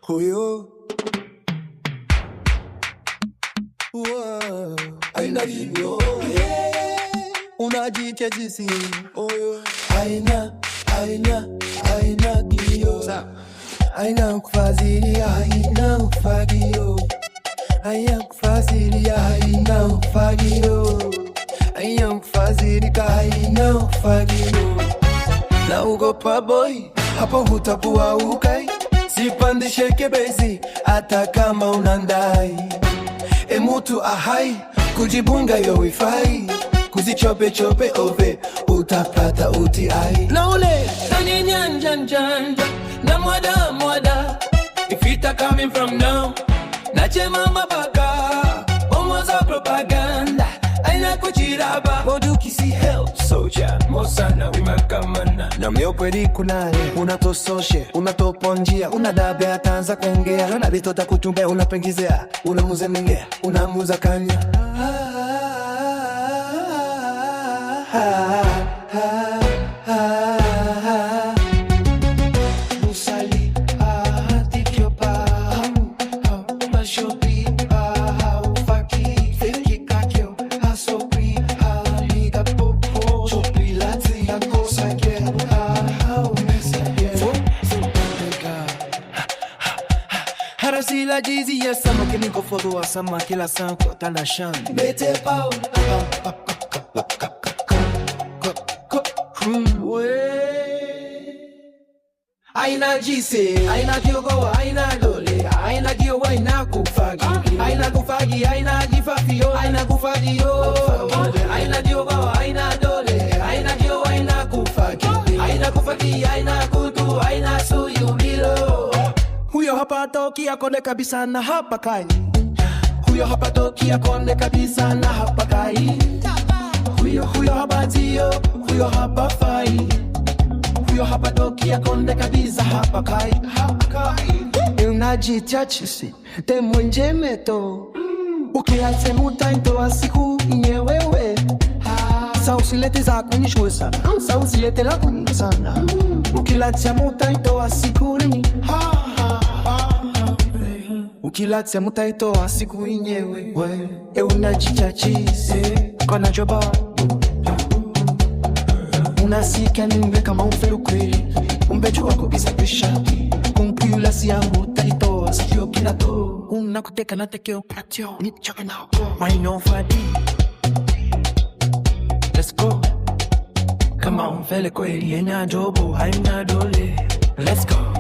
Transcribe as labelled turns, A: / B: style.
A: huyo aina hivyo unajitia jinsi huyo aina kilio aina kufadhili aina kufagio aina kufadhili aina kufagio aina kufadhili aina kufagio na ugopa boy hapo hutakuwa ukai sipandishe kebezi hata kama unandai mutu ahai kujibunga yo wifai kuzichope chope ove utapata utiai na ule tani njanja na mwada if it coming from now na chema mabaka omoza propaganda aina kujiraba modu kisi help soldier mosana wimakamana na miopedi kunare unatososhe unatoponjia unadabe atanza kuongea na bitota kutumbe unapengizea unamuza mengea unamuza kanya Harasila jizi ya sama kiniko fodo wa sama kila sanko talashan Bete pao aina jise, aina kiogo, aina dole aina kio, aina kufagi aina kufagi, aina gifafio aina kufagio aina kiogo, aina dole aina kio, aina kufagi aina kufagi, aina kutu, aina suyumilo huyo hapa toki akone kabisa na hapa kai huyo hapa toki akone kabisa na hapa kai huyo hapa zio huyo hapa fai huyo hapa toki akone kabisa hapa kai unajitia chisi te mwenje meto ukiache mutaito wa siku inyewewe sa usilete za kunishwesa sa usilete la kunisana ukiache mutaito wa siku ni ukilatia mutaito wa siku inyewe unajitia chisi kona joba unasika nimbe kama umfelu kweli umbeju wako kisabisha kumpuyula siyangu taito wa sikio kinato unakuteka na tekeo patio nichoke nao waino fadi let's go kama umfele kweli enya jobo haina dole let's go